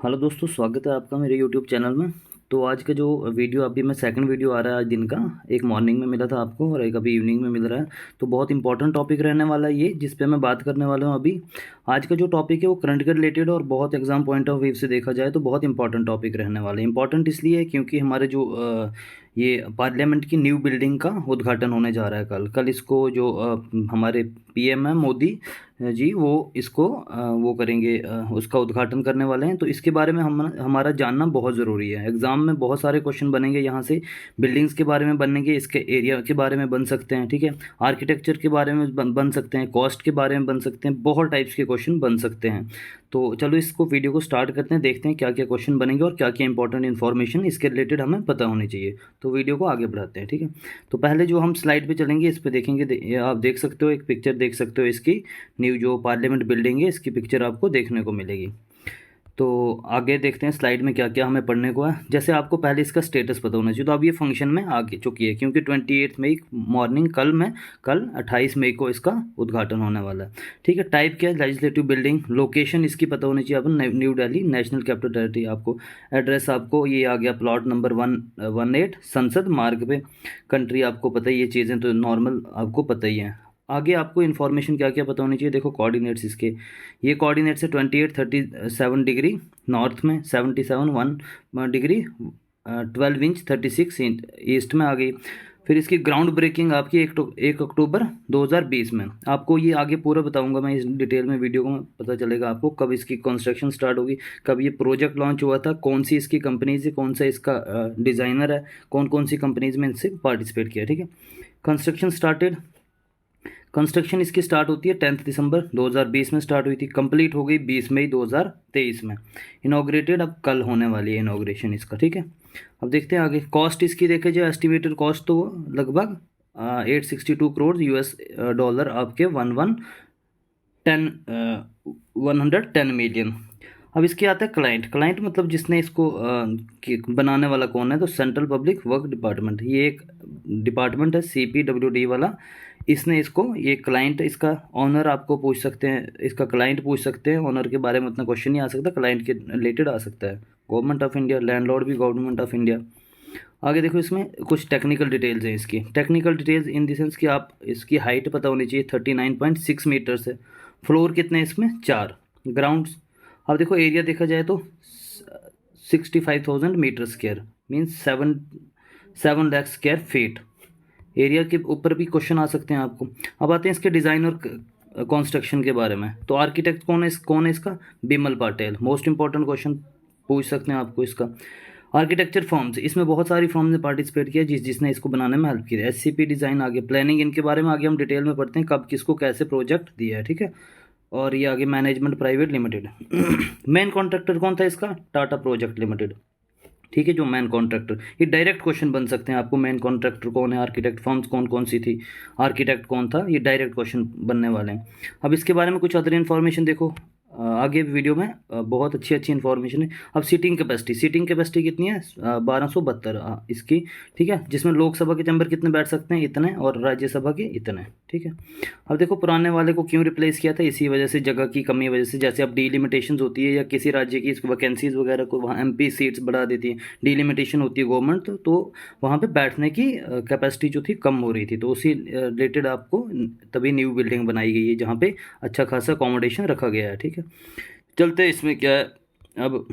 Hello दोस्तों, स्वागत है आपका मेरे यूट्यूब चैनल में। तो आज का जो वीडियो अभी मैं सेकंड वीडियो आ रहा है आज दिन का, एक मॉर्निंग में मिला था आपको और एक अभी इवनिंग में मिल रहा है। तो बहुत इंपॉर्टेंट टॉपिक रहने वाला है ये, जिस पे मैं बात करने वाला हूँ अभी। आज का जो टॉपिक है वो करंट के रिलेटेड और बहुत एग्जाम पॉइंट ऑफ व्यू से देखा जाए तो बहुत इंपॉर्टेंट टॉपिक रहने वाला है। इंपॉर्टेंट इसलिए है क्योंकि हमारे जो ये पार्लियामेंट की न्यू बिल्डिंग का उद्घाटन होने जा रहा है कल। इसको जो हमारे पीएम है मोदी जी, वो इसको वो करेंगे, उसका उद्घाटन करने वाले हैं। तो इसके बारे में हमारा जानना बहुत ज़रूरी है। एग्ज़ाम में बहुत सारे क्वेश्चन बनेंगे यहाँ से। बिल्डिंग्स के बारे में बनेंगे, इसके एरिया के बारे में बन सकते हैं, ठीक है। आर्किटेक्चर के बारे में बन सकते हैं, कॉस्ट के बारे में बन सकते हैं, बहुत टाइप्स के क्वेश्चन बन सकते हैं। तो चलो इसको वीडियो को स्टार्ट करते हैं, देखते हैं क्या क्या क्वेश्चन बनेंगे और क्या क्या इंपॉर्टेंट इन्फॉर्मेशन इसके रिलेटेड हमें पता होनी चाहिए। तो वीडियो को आगे बढ़ाते हैं, ठीक है। तो पहले जो हम स्लाइड पे चलेंगे इस पे देखेंगे, ये आप देख सकते हो, एक पिक्चर देख सकते हो इसकी। न्यू जो पार्लियामेंट बिल्डिंग है इसकी पिक्चर आपको देखने को मिलेगी। तो आगे देखते हैं स्लाइड में क्या क्या हमें पढ़ने को है। जैसे आपको पहले इसका स्टेटस पता होना चाहिए। तो अब ये फंक्शन में आ चुकी है क्योंकि 28 मई मॉर्निंग कल 28 मई को इसका उद्घाटन होने वाला है, ठीक है। टाइप क्या है, लेजिस्लेटिव बिल्डिंग। लोकेशन इसकी पता होनी चाहिए आपको, new Delhi national capital territory. आपको एड्रेस आपको ये आ गया, प्लॉट नंबर 118 संसद मार्ग पे। कंट्री आपको पता ही, ये चीज़ें तो नॉर्मल आपको पता ही है। आगे आपको इन्फॉर्मेशन क्या क्या पता होनी चाहिए, देखो कोऑर्डिनेट्स इसके। ये कोऑर्डिनेट्स है 28-37 डिग्री नॉर्थ में, 77 1 डिग्री 12 इंच 36 इंच ईस्ट में आ गई। फिर इसकी ग्राउंड ब्रेकिंग आपकी 1 अक्टूबर 2020 में। आपको ये आगे पूरा बताऊंगा मैं इस डिटेल में, वीडियो में पता चलेगा आपको कब इसकी कंस्ट्रक्शन स्टार्ट होगी, कब ये प्रोजेक्ट लॉन्च हुआ था, कौन सी इसकी कंपनीज है, कौन सा इसका डिज़ाइनर है, कौन कौन सी कंपनीज में इनसे पार्टिसिपेट किया, ठीक है। कंस्ट्रक्शन स्टार्टेड, कंस्ट्रक्शन इसकी स्टार्ट होती है 10 दिसंबर 2020 में स्टार्ट हुई थी, कंप्लीट हो गई 20 मई 2023 में। इनॉग्रेटेड अब कल होने वाली है इनॉग्रेशन इसका, ठीक है। अब देखते हैं आगे। कॉस्ट इसकी देखे जाए, एस्टिमेटेड कॉस्ट तो लगभग 862 करोड़ यूएस डॉलर, आपके 110 मिलियन। अब इसके आता है क्लाइंट मतलब जिसने इसको बनाने वाला कौन है, तो सेंट्रल पब्लिक वर्क डिपार्टमेंट। ये एक डिपार्टमेंट है CPWD वाला, इसने इसको, ये क्लाइंट इसका ऑनर आपको पूछ सकते हैं, इसका क्लाइंट पूछ सकते हैं। ऑनर के बारे में उतना क्वेश्चन नहीं आ सकता, क्लाइंट के रिलेटेड आ सकता है। गवर्नमेंट ऑफ इंडिया, लैंडलॉर्ड भी गवर्नमेंट ऑफ इंडिया। आगे देखो, इसमें कुछ टेक्निकल डिटेल्स हैं इसकी। Technical details in the sense कि आप इसकी हाइट पता होनी चाहिए, 39.6 मीटर से। फ्लोर कितने इसमें, 4 ग्राउंड्स। अब देखो एरिया देखा जाए तो 65,000 metre square, means 7 lakh square feet. Area के ऊपर भी क्वेश्चन आ सकते हैं आपको। अब आते हैं इसके डिज़ाइन और कंस्ट्रक्शन के बारे में। तो आर्किटेक्ट कौन है इसका, Bimal Patel. Most important question पूछ सकते हैं आपको इसका। आर्किटेक्चर फॉर्म्स, इसमें बहुत सारी फॉर्म्स ने पार्टिसिपेट किया जिसने इसको बनाने में हेल्प की है। SCP डिज़ाइन आगे, प्लानिंग इनके बारे में आगे हम डिटेल में पढ़ते हैं, कब किसको कैसे प्रोजेक्ट दिया है, ठीक है। और ये आगे management private limited. Main contractor कौन था इसका, टाटा प्रोजेक्ट लिमिटेड, ठीक है। जो मेन कॉन्ट्रैक्टर, ये डायरेक्ट क्वेश्चन बन सकते हैं आपको, मेन कॉन्ट्रैक्टर कौन है, आर्किटेक्ट फर्म्स कौन कौन सी थी, आर्किटेक्ट कौन था, ये डायरेक्ट क्वेश्चन बनने वाले हैं। अब इसके बारे में कुछ अदर इन्फॉर्मेशन देखो आगे वीडियो में, बहुत अच्छी इन्फॉर्मेशन है। अब सीटिंग कैपेसिटी कितनी है, 1272 इसकी, ठीक है। जिसमें लोकसभा के चैम्बर कितने बैठ सकते हैं, इतने, और राज्यसभा के इतने, ठीक है। अब देखो पुराने वाले को क्यों रिप्लेस किया था, इसी वजह से, जगह की कमी वजह से। जैसे अब डीलिमिटेशन होती है या किसी राज्य की वैकेंसीज वगैरह को वहाँ MP सीट्स बढ़ा देती है, डीलिमिटेशन होती है गवर्नमेंट, तो वहाँ पे बैठने की कैपेसिटी जो थी कम हो रही थी। तो उसी रिलेटेड आपको तभी न्यू बिल्डिंग बनाई गई है जहाँ पे अच्छा खासा अकोमोडेशन रखा गया है, ठीक है। चलते इसमें क्या है, अब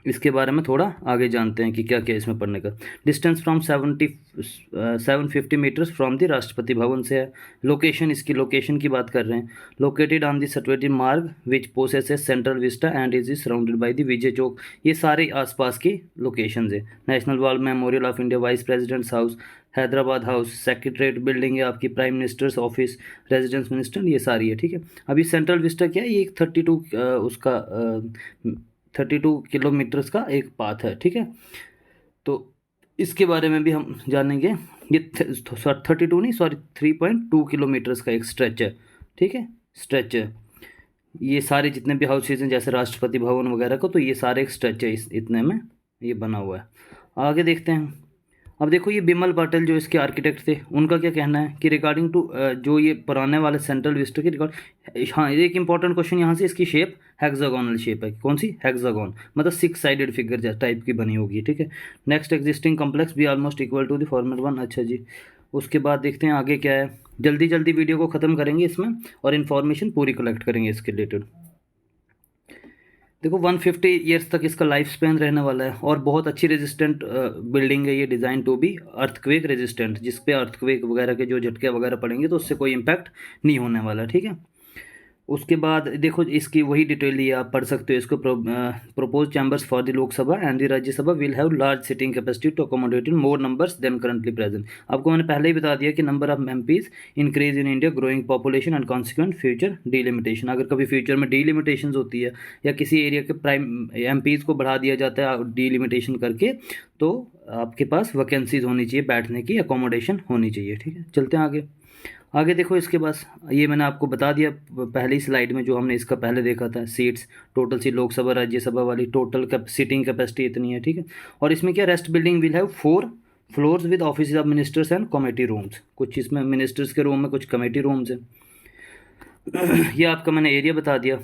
इसके बारे में थोड़ा आगे जानते हैं कि क्या क्या इसमें पढ़ने का। Distance from 750 metres from the Rashtrapati Bhavan से है। लोकेशन, इसकी लोकेशन की बात कर रहे हैं। लोकेटेड ऑन द सटवेटी मार्ग which possesses central vista and is surrounded by the Vijay Chowk. ये सारे आसपास की लोकेशंस है। National war memorial of India, vice president's house, Hyderabad house, secretariat building है आपकी, prime minister's office, residence minister, ये सारी है, ठीक है। अभी सेंट्रल विस्टा क्या है, ये एक 32 किलोमीटर्स का एक पाथ है, ठीक है। तो इसके बारे में भी हम जानेंगे। ये 3.2 किलोमीटर्स का एक स्ट्रेच है, ठीक है, स्ट्रेच है। ये सारे जितने भी हाउसेज हैं जैसे राष्ट्रपति भवन वगैरह को, तो ये सारे एक स्ट्रेच है, इतने में ये बना हुआ है। आगे देखते हैं। अब देखो ये बिमल पाटिल जो इसके आर्किटेक्ट थे, उनका क्या कहना है कि रिगार्डिंग टू जो ये पुराने वाले सेंट्रल विस्टा के रिगार्ड, हाँ एक इंपॉर्टेंट क्वेश्चन यहाँ से, इसकी शेप हेक्सागोनल शेप है, कौन सी, हेक्सागोन, मतलब 6 साइडेड फिगर टाइप की बनी होगी, ठीक है। Next, existing complex be almost equal to the format 1, अच्छा जी। उसके बाद देखते हैं आगे क्या है, जल्दी जल्दी वीडियो को ख़त्म करेंगे इसमें और इन्फॉर्मेशन पूरी कलेक्ट करेंगे इसके रिलेटेड। देखो 150 ईयर्स तक इसका लाइफ स्पैन रहने वाला है और बहुत अच्छी रेजिस्टेंट बिल्डिंग है ये, design to be earthquake resistant, जिस पे अर्थक्वेक वगैरह के जो झटके वगैरह पड़ेंगे तो उससे कोई इम्पैक्ट नहीं होने वाला, ठीक है। उसके बाद देखो इसकी वही डिटेल ये आप पढ़ सकते हो इसको, propose chambers for the Lok Sabha and the Rajya Sabha will have large sitting capacity to accommodate in more numbers than currently present. आपको मैंने पहले ही बता दिया कि number of MPs increase in India, growing population and consequent future delimitation. अगर कभी future में डीलिमिटेशन होती है या किसी एरिया के प्राइम एमपीज को बढ़ा दिया जाता है डीलिमिटेशन करके, तो आपके पास वैकेंसीज होनी चाहिए, बैठने की अकोमोडेशन होनी चाहिए, ठीक है। चलते हैं आगे। आगे देखो इसके पास, ये मैंने आपको बता दिया पहली स्लाइड में जो हमने इसका पहले देखा था, सीट्स टोटल सी लोकसभा राज्यसभा वाली टोटल सीटिंग कैपेसिटी इतनी है, ठीक है। और इसमें क्या, rest building will have 4 floors with office of ministers and committee rooms, कुछ इसमें मिनिस्टर्स के रूम में कुछ कमेटी रूम्स हैं। ये आपका मैंने एरिया बता दिया।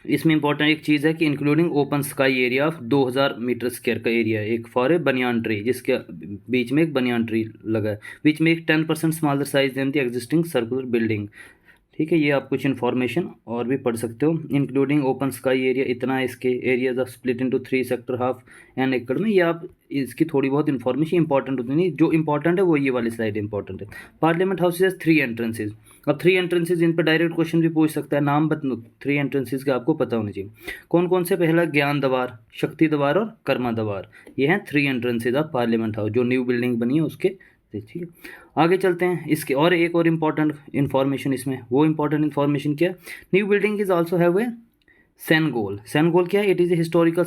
इसमें इंपॉर्टेंट एक चीज़ है कि including open sky area of 2000 metre square का एरिया है, एक फॉर ए बनियान ट्री, जिसके बीच में एक बनियान ट्री लगा है, विच में एक 10% smaller size than the existing circular building, ठीक है। ये आप कुछ इन्फॉर्मेशन और भी पढ़ सकते हो, इंक्लूडिंग ओपन स्काई एरिया इतना है, इसके areas of split into 3 sector half an एकड़ में। ये आप इसकी थोड़ी बहुत इन्फॉर्मेशन इंपॉर्टेंट होती नहीं, जो इंपॉर्टेंट है वो ये वाली स्लाइड इंपॉर्टेंट है। Parliament house has 3 entrances. अब 3 एंट्रेंसेज, इन पर डायरेक्ट क्वेश्चन भी पूछ सकता है, नाम बता 3 एंट्रेंसेज का आपको पता होना चाहिए। कौन कौन से, पहला ज्ञान द्वार, शक्ति द्वार और कर्मा द्वार, ये हैं 3 एंट्रेंसेज ऑफ पार्लियामेंट हाउस, जो न्यू बिल्डिंग बनी है उसके, ठीक है। आगे चलते हैं इसके, और एक और इम्पॉर्टेंट इन्फॉर्मेशन इसमें, वो इम्पॉर्टेंट इन्फॉर्मेशन क्या है, new building is also have a Sengol. Sengol क्या है, it is a historical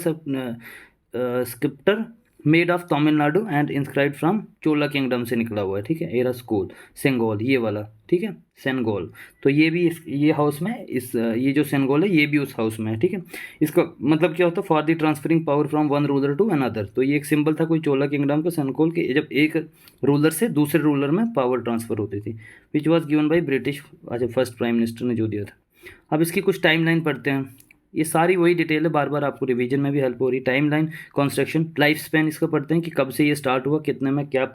sceptre made of Tamil Nadu and inscribe from Chola kingdom से निकला हुआ है, ठीक है। एरा स्कूल सेंगोल ये वाला, ठीक है, सेनगोल। तो ये भी ये हाउस में ये जो सेनगोल है ये भी उस हाउस में है, ठीक है। इसका मतलब क्या होता है, for the transferring power from one ruler to another. तो ये एक सिंबल था कोई चोला किंगडम का, सेनगोल के, जब एक रूलर से दूसरे रूलर में पावर ट्रांसफर होती थी, which was given by British, अच्छा फर्स्ट प्राइम मिनिस्टर ने जो दिया था। अब इसकी कुछ टाइमलाइन पढ़ते हैं, ये सारी वही डिटेल है, बार बार आपको रिवीजन में भी हेल्प हो रही है। टाइमलाइन, कंस्ट्रक्शन, लाइफ स्पैन इसका पढ़ते हैं कि कब से ये स्टार्ट हुआ, कितने में, क्या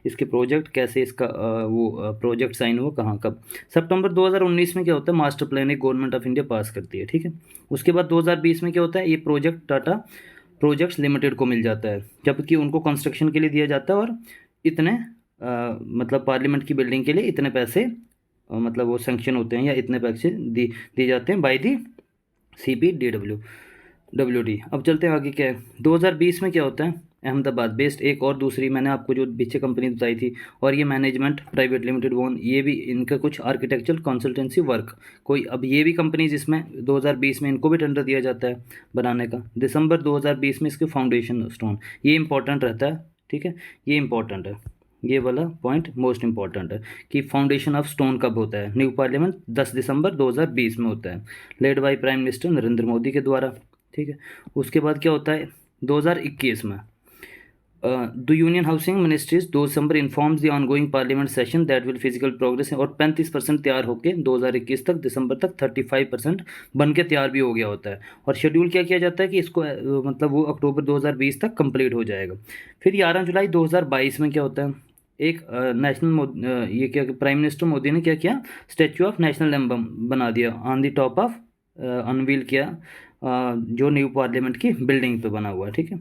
इसके प्रोजेक्ट, कैसे इसका वो प्रोजेक्ट साइन हुआ, कहाँ कब। सितंबर 2019 में क्या होता है, मास्टर प्लान एक गवर्नमेंट ऑफ इंडिया पास करती है, ठीक है। उसके बाद 2020 में क्या होता है, ये प्रोजेक्ट टाटा प्रोजेक्ट्स लिमिटेड को मिल जाता है, जबकि उनको कंस्ट्रक्शन के लिए दिया जाता है, और इतने मतलब पार्लियामेंट की बिल्डिंग के लिए इतने पैसे मतलब वो सेंक्शन होते हैं, या इतने पैसे दिए जाते हैं बाय दी CPDWD। अब चलते हैं आगे क्या है, 2020 में क्या होता है, अहमदाबाद बेस्ड एक और दूसरी मैंने आपको जो पीछे कंपनी बताई थी, और ये मैनेजमेंट प्राइवेट लिमिटेड वन, ये भी इनका कुछ आर्किटेक्चरल कंसल्टेंसी वर्क कोई, अब ये भी कंपनी जिसमें 2020 में इनको भी टेंडर दिया जाता है बनाने का। दिसंबर 2020 में इसके फाउंडेशन स्टोन, ये इंपॉर्टेंट रहता है, ठीक है, ये इंपॉर्टेंट है, ये वाला पॉइंट मोस्ट इंपॉर्टेंट है कि फाउंडेशन ऑफ स्टोन कब होता है, न्यू पार्लियामेंट 10 दिसंबर 2020 में होता है, led by prime minister Narendra Modi के द्वारा, ठीक है। उसके बाद क्या होता है 2021 में, the union housing ministries 2 December informs the ongoing parliament session that will physical progress, और 35% तैयार होकर 2021 तक दिसंबर तक 35% बन के तैयार भी हो गया होता है। और शेड्यूल क्या किया जाता है कि इसको मतलब वो अक्टूबर 2020 तक कंप्लीट हो जाएगा। फिर 11 जुलाई 2022 में क्या होता है, एक नेशनल ये क्या, प्राइम मिनिस्टर मोदी ने क्या किया, स्टैचू ऑफ नेशनल एम्बलम बना दिया on the top of, unveil किया जो न्यू पार्लियामेंट की बिल्डिंग पे बना हुआ है, ठीक है।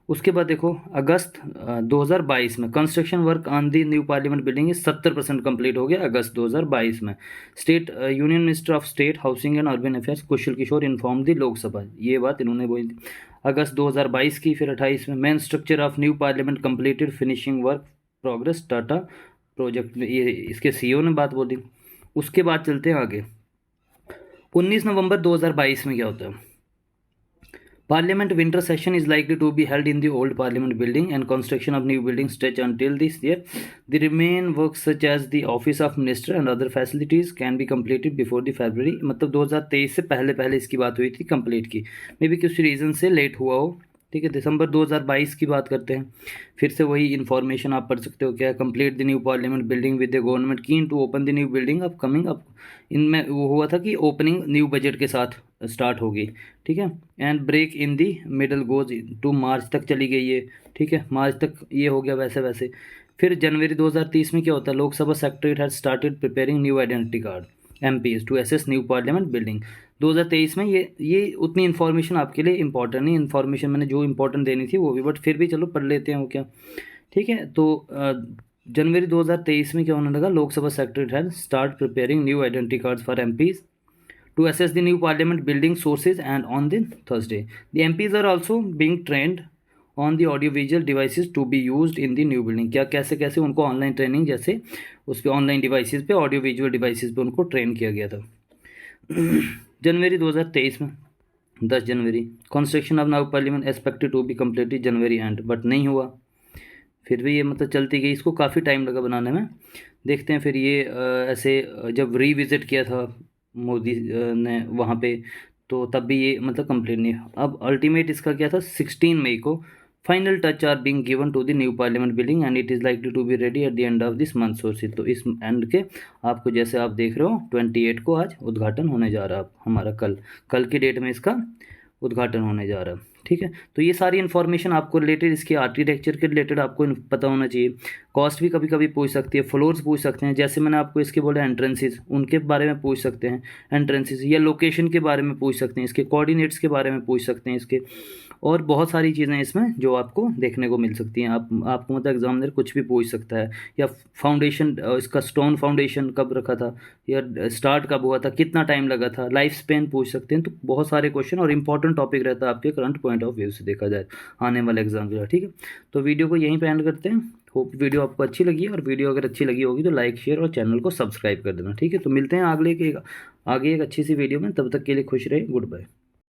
उसके बाद देखो अगस्त 2022 में construction work on the new parliament building 70% complete हो गया अगस्त 2022 में। State union minister of state housing and urban affairs Kushal Kishore inform the Lok Sabha, ये बात इन्होंने बोली थी अगस्त 2022 की। फिर 28 में main structure of new parliament completed, finishing work progress, Tata project, ये इसके सीईओ ने बात बोली। उसके बाद चलते हैं आगे, 19 नवंबर 2022 में क्या होता है, Parliament winter session is likely to be held in the old Parliament building and construction of new buildings stretch until this year. The remain works such as the office of minister and other facilities can be completed before the February, मतलब 2023 से पहले इसकी बात हुई थी complete की, may be किसी reason से लेट हुआ हो, ठीक है, दिसंबर 2022 की बात करते हैं। फिर से वही इन्फॉर्मेशन आप पढ़ सकते हो, क्या complete the new parliament building with the government keen to open the new building up coming up. इनमें वो हुआ था कि ओपनिंग न्यू बजट के साथ स्टार्ट होगी, ठीक है। And break in the middle goes to March तक चली गई है, ठीक है, मार्च तक ये हो गया वैसे वैसे। फिर जनवरी 2030 में क्या होता है, Lok Sabha secretariat has started preparing new identity card MPs to access new parliament building. 2023 में ये उतनी इन्फॉर्मेशन आपके लिए इंपॉर्टेंट नहीं, इन्फॉर्मेशन मैंने जो इंपॉर्टेंट देनी थी वो भी, बट फिर भी चलो पढ़ लेते हैं वो क्या, ठीक है। तो जनवरी 2023 में क्या होने लगा, Lok Sabha secretariat has start preparing new identity cards for MPs to assess the new parliament building sources, and on the Thursday the MPs are also being trained on the audiovisual devices to be used in the new building। क्या कैसे कैसे उनको online training, जैसे उस पर online devices पे, audio visual devices पे उनको ट्रेन किया गया था। जनवरी 2023 में 10 जनवरी construction of now parliament expected to be completed January end, but नहीं हुआ। फिर भी ये मतलब चलती गई, इसको काफ़ी टाइम लगा बनाने में। देखते हैं फिर ये ऐसे जब रीविज़िट किया था मोदी ने वहाँ पे, तो तब भी ये मतलब कंप्लीट नहीं। अब अल्टीमेट इसका क्या था, 16 मई को final touch are being given to the new parliament building and it is likely to be ready at the end of this month sources. तो इस एंड के आपको जैसे आप देख रहे हो 28 को आज उद्घाटन होने जा रहा है हमारा, कल की डेट में इसका उद्घाटन होने जा रहा है, ठीक है। तो ये सारी इन्फॉर्मेशन आपको रिलेटेड, इसके आर्किटेक्चर के रिलेटेड आपको पता होना चाहिए। कॉस्ट भी कभी कभी पूछ सकती है, फ्लोर्स पूछ सकते हैं, जैसे मैंने आपको इसके बोले एंट्रेंसेस, उनके बारे में पूछ सकते हैं एंट्रेंसेस, या लोकेशन के बारे में पूछ सकते हैं, इसके कोऑर्डिनेट्स के बारे में पूछ सकते हैं इसके, और बहुत सारी चीज़ें इसमें जो आपको देखने को मिल सकती हैं। आपको मतलब एग्जामिनर कुछ भी पूछ सकता है, या फाउंडेशन, इसका स्टोन फाउंडेशन कब रखा था, या स्टार्ट कब हुआ था, कितना टाइम लगा था, लाइफ स्पेन पूछ सकते हैं। तो बहुत सारे क्वेश्चन और इंपॉर्टेंट टॉपिक रहता है आपके करंट पॉइंट ऑफ व्यू से देखा जाए आने वाले एग्जाम के, ठीक है। तो वीडियो को यहीं पे एंड करते हैं। होप वीडियो आपको अच्छी लगी है, और वीडियो अगर अच्छी लगी होगी तो लाइक शेयर और चैनल को सब्सक्राइब कर देना, ठीक है। तो मिलते हैं आगे एक अच्छी सी वीडियो में, तब तक के लिए खुश रहे, गुड बाय।